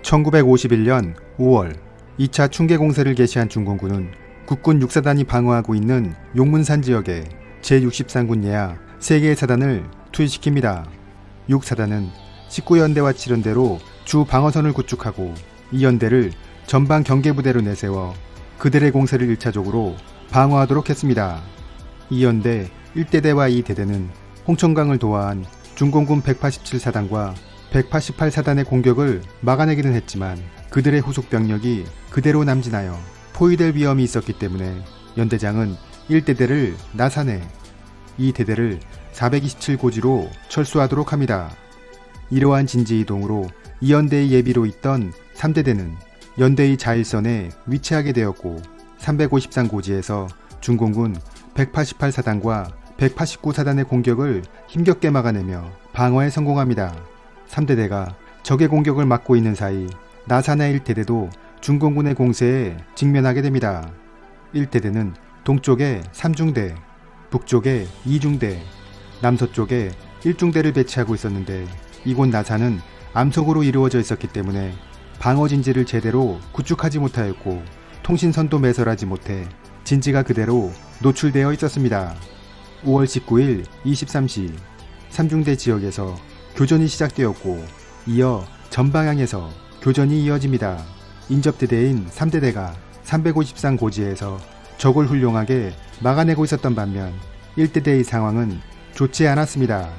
1951년 5월 2차 충계 공세를 개시한 중공군은 국군 6사단이 방어하고 있는 용문산 지역에 제63군 예하 3개의 사단을 투입시킵니다. 6사단은 19연대와 7연대로 주 방어선을 구축하고 2연대를 전방 경계부대로 내세워 그들의 공세를 1차적으로 방어하도록 했습니다. 2연대 1대대와 2대대는 홍천강을 도하한 중공군 187사단과 188사단의 공격을 막아내기는 했지만 그들의 후속 병력이 그대로 남진하여 포위될 위험이 있었기 때문에 연대장은 1대대를 나산해 2대대를 427고지로 철수하도록 합니다. 이러한 진지이동으로 2연대의 예비로 있던 3대대는 연대의 자일선에 위치하게 되었고 353고지에서 중공군 188사단과 189사단의 공격을 힘겹게 막아내며 방어에 성공합니다. 3대대가 적의 공격을 막고 있는 사이 나산의 1대대도 중공군의 공세에 직면하게 됩니다. 1대대는 동쪽에 3중대, 북쪽에 2중대, 남서쪽에 1중대를 배치하고 있었는데 이곳 나산은 암석으로 이루어져 있었기 때문에 방어 진지를 제대로 구축하지 못하였고 통신선도 매설하지 못해 진지가 그대로 노출되어 있었습니다. 5월 19일 23시 3중대 지역에서 교전이 시작되었고 이어 전방향에서 교전이 이어집니다. 인접대대인 3대대가 353고지에서 적을 훌륭하게 막아내고 있었던 반면 1대대의 상황은 좋지 않았습니다.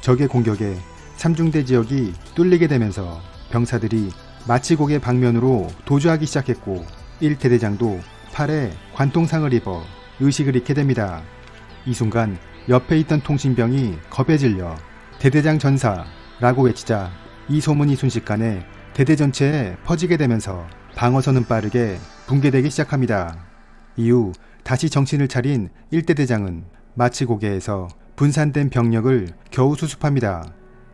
적의 공격에 3중대 지역이 뚫리게 되면서 병사들이 마치곡의 방면으로 도주하기 시작했고 1대대장도 팔에 관통상을 입어 의식을 잃게 됩니다. 이 순간 옆에 있던 통신병이 겁에 질려 대대장 전사라고 외치자 이 소문이 순식간에 대대 전체에 퍼지게 되면서 방어선은 빠르게 붕괴되기 시작합니다. 이후 다시 정신을 차린 1대대장은 마치고개에서 분산된 병력을 겨우 수습합니다.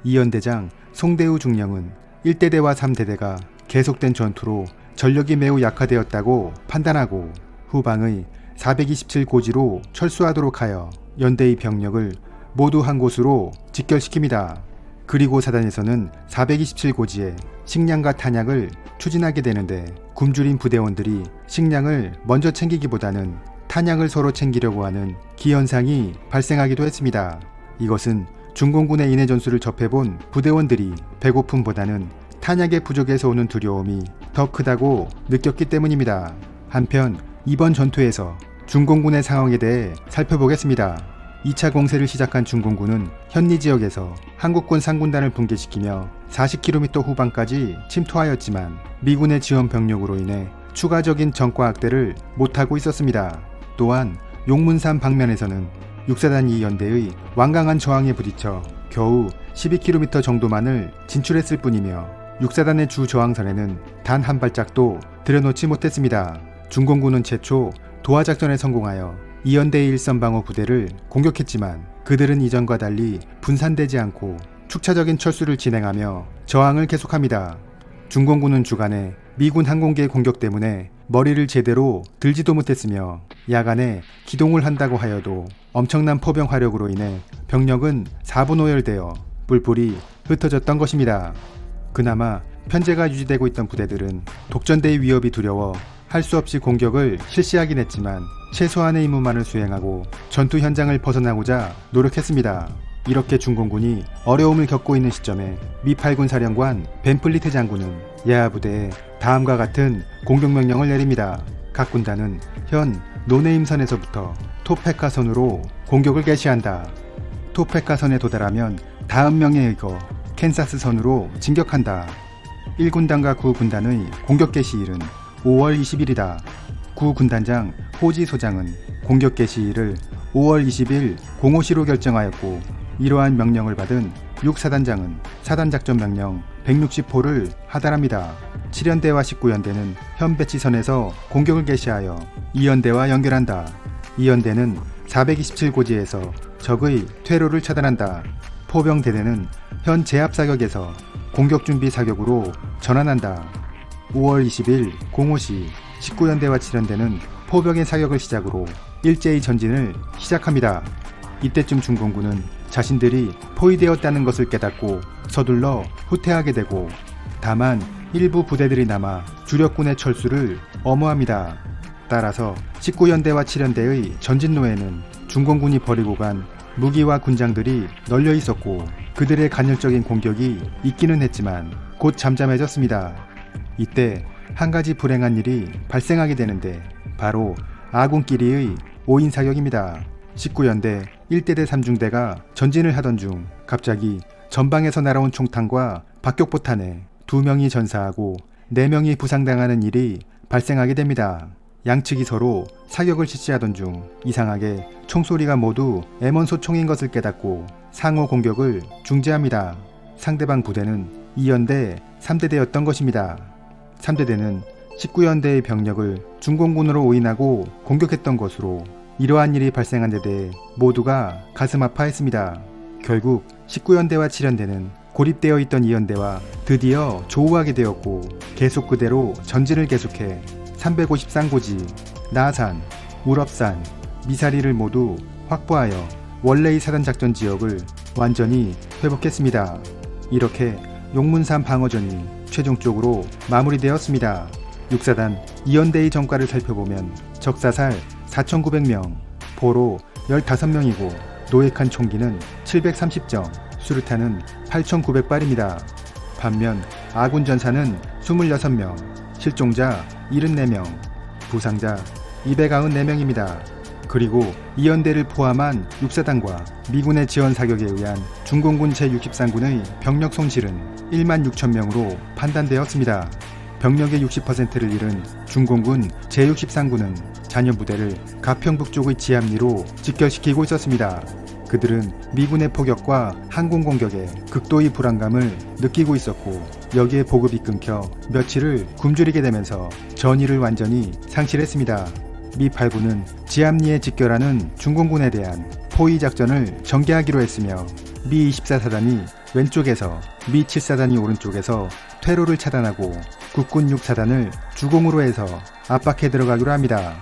2연대장 송대우 중령은 1대대와 3대대가 계속된 전투로 전력이 매우 약화되었다고 판단하고 후방의 427고지로 철수하도록 하여 연대의 병력을 모두 한 곳으로 직결시킵니다. 그리고 사단에서는 427고지에 식량과 탄약을 추진하게 되는데 굶주린 부대원들이 식량을 먼저 챙기기보다는 탄약을 서로 챙기려고 하는 기현상이 발생하기도 했습니다. 이것은 중공군의 인해 전술을 접해본 부대원들이 배고픔보다는 탄약의 부족에서 오는 두려움이 더 크다고 느꼈기 때문입니다. 한편 이번 전투에서 중공군의 상황에 대해 살펴보겠습니다. 2차 공세를 시작한 중공군은 현리 지역에서 한국군 상군단을 붕괴시키며 40km 후방까지 침투하였지만 미군의 지원 병력으로 인해 추가적인 전과 확대를 못하고 있었습니다. 또한 용문산 방면에서는 6사단 2연대의 완강한 저항에 부딪혀 겨우 12km 정도만을 진출했을 뿐이며 6사단의 주 저항선에는 단 한 발짝도 들여놓지 못했습니다. 중공군은 최초 도하작전에 성공하여 2연대의 일선 방어 부대를 공격했지만 그들은 이전과 달리 분산되지 않고 축차적인 철수를 진행하며 저항을 계속합니다. 중공군은 주간에 미군 항공기의 공격 때문에 머리를 제대로 들지도 못했으며 야간에 기동을 한다고 하여도 엄청난 포병 화력으로 인해 병력은 4분 오열되어 뿔뿔이 흩어졌던 것입니다. 그나마 편제가 유지되고 있던 부대들은 독전대의 위협이 두려워 할 수 없이 공격을 실시하긴 했지만 최소한의 임무만을 수행하고 전투 현장을 벗어나고자 노력했습니다. 이렇게 중공군이 어려움을 겪고 있는 시점에 미 8군 사령관 벤플리트 장군은 예하 부대에 다음과 같은 공격명령을 내립니다. 각 군단은 현 노네임선에서부터 토페카선으로 공격을 개시한다. 토페카선에 도달하면 다음 명에 의거 캔사스선으로 진격한다. 1군단과 9군단의 공격 개시일은 5월 20일이다. 9군단장 호지 소장은 공격 개시일을 5월 20일 05시로 결정하였고 이러한 명령을 받은 6사단장은 사단작전 명령 160호를 하달합니다. 7연대와 19연대는 현 배치선에서 공격을 개시하여 2연대와 연결한다. 2연대는 427고지에서 적의 퇴로를 차단한다. 포병대대는 현 제압사격에서 공격준비 사격으로 전환한다. 5월 20일 05시 19연대와 7연대는 포병의 사격을 시작으로 일제히 전진을 시작합니다. 이때쯤 중공군은 자신들이 포위되었다는 것을 깨닫고 서둘러 후퇴하게 되고 다만 일부 부대들이 남아 주력군의 철수를 엄호합니다. 따라서 19연대와 7연대의 전진로에는 중공군이 버리고 간 무기와 군장들이 널려 있었고 그들의 간헐적인 공격이 있기는 했지만 곧 잠잠해졌습니다. 이때 한 가지 불행한 일이 발생하게 되는데 바로 아군끼리의 오인 사격입니다. 19연대 1대대 3중대가 전진을 하던 중 갑자기 전방에서 날아온 총탄과 박격포탄에 2명이 전사하고 4명이 부상당하는 일이 발생하게 됩니다. 양측이 서로 사격을 실시하던 중 이상하게 총소리가 모두 M1 소총인 것을 깨닫고 상호 공격을 중지합니다. 상대방 부대는 2연대 3대대였던 것입니다. 3대대는 19연대의 병력을 중공군으로 오인하고 공격했던 것으로 이러한 일이 발생한 데 대해 모두가 가슴 아파했습니다. 결국 19연대와 7연대는 고립되어 있던 2연대와 드디어 조우하게 되었고 계속 그대로 전진을 계속해 350상고지, 나산, 우럽산, 미사리를 모두 확보하여 원래의 사단작전 지역을 완전히 회복했습니다. 이렇게 용문산 방어전이 최종적으로 마무리되었습니다. 6사단 2연대의 전과를 살펴보면 적사살 4,900명, 포로 15명이고 노획한 총기는 730정, 수류탄은 8,900발입니다. 반면 아군 전사는 26명, 실종자 74명, 부상자 294명입니다. 그리고 2연대를 포함한 6사단과 미군의 지원 사격에 의한 중공군 제63군의 병력 손실은 1만 6천명으로 판단되었습니다. 병력의 60%를 잃은 중공군 제63군은 잔여 부대를 가평북쪽의 지합리로 직결시키고 있었습니다. 그들은 미군의 포격과 항공 공격에 극도의 불안감을 느끼고 있었고 여기에 보급이 끊겨 며칠을 굶주리게 되면서 전의를 완전히 상실했습니다. 미 8군은 지합리에 직결하는 중공군에 대한 포위 작전을 전개하기로 했으며 미 24사단이 왼쪽에서 미 7사단이 오른쪽에서 퇴로를 차단하고 국군 6사단을 주공으로 해서 압박해 들어가기로 합니다.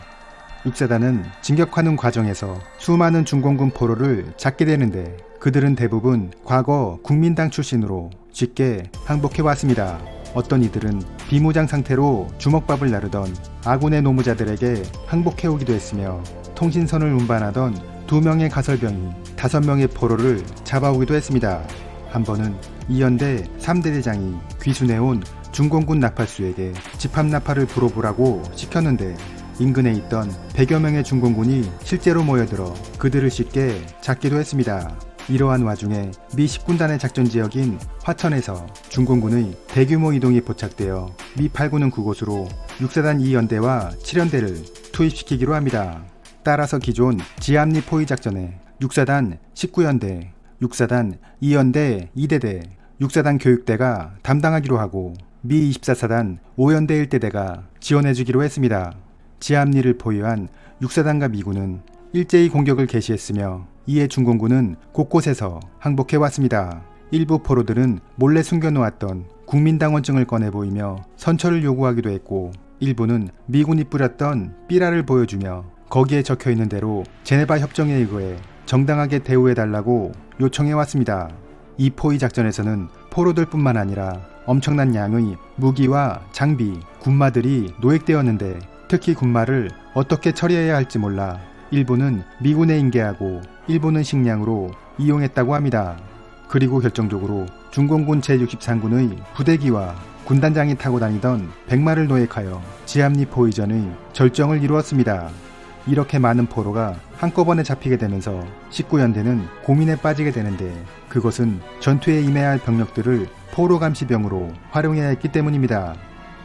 6사단은 진격하는 과정에서 수많은 중공군 포로를 잡게 되는데 그들은 대부분 과거 국민당 출신으로 쉽게 항복해왔습니다. 어떤 이들은 비무장 상태로 주먹밥을 나르던 아군의 노무자들에게 항복해오기도 했으며 통신선을 운반하던 2명의 가설병이 5명의 포로를 잡아오기도 했습니다. 한 번은 2연대 3대대장이 귀순해온 중공군 나팔수에게 집합나팔을 불어보라고 시켰는데 인근에 있던 100여 명의 중공군이 실제로 모여들어 그들을 쉽게 잡기도 했습니다. 이러한 와중에 미 10군단의 작전지역인 화천에서 중공군의 대규모 이동이 포착되어 미 8군은 그곳으로 6사단 2연대와 7연대를 투입시키기로 합니다. 따라서 기존 지합리 포위 작전에 6사단 19연대, 6사단 2연대 2대대, 6사단 교육대가 담당하기로 하고 미 24사단 5연대 1대대가 지원해주기로 했습니다. 지합리를 포위한 6사단과 미군은 일제히 공격을 개시했으며 이에 중공군은 곳곳에서 항복해왔습니다. 일부 포로들은 몰래 숨겨놓았던 국민당원증을 꺼내 보이며 선처를 요구하기도 했고 일부는 미군이 뿌렸던 삐라를 보여주며 거기에 적혀있는 대로 제네바 협정에 의거해 정당하게 대우해달라고 요청해왔습니다. 이 포위 작전에서는 포로들 뿐만 아니라 엄청난 양의 무기와 장비, 군마들이 노획되었는데 특히 군마를 어떻게 처리해야 할지 몰라 일부는 미군에 인계하고 일부는 식량으로 이용했다고 합니다. 그리고 결정적으로 중공군 제63군의 부대기와 군단장이 타고 다니던 백마를 노획하여 지합리 포위전의 절정을 이루었습니다. 이렇게 많은 포로가 한꺼번에 잡히게 되면서 19연대는 고민에 빠지게 되는데 그것은 전투에 임해야 할 병력들을 포로 감시병으로 활용해야 했기 때문입니다.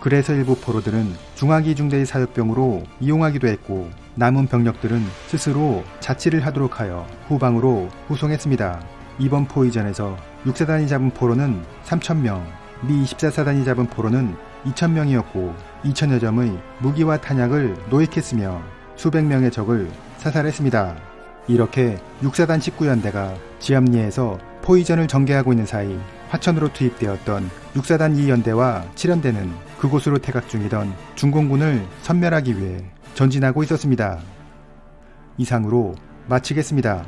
그래서 일부 포로들은 중화기중대의 사역병으로 이용하기도 했고 남은 병력들은 스스로 자치를 하도록 하여 후방으로 후송했습니다. 이번 포위전에서 6사단이 잡은 포로는 3,000명, 미 24사단이 잡은 포로는 2,000명이었고 2,000여 점의 무기와 탄약을 노획했으며 수백 명의 적을 사살했습니다. 이렇게 6사단 19연대가 지합리에서 포위전을 전개하고 있는 사이 화천으로 투입되었던 6사단 2연대와 7연대는 그곳으로 퇴각 중이던 중공군을 섬멸하기 위해 전진하고 있었습니다. 이상으로 마치겠습니다.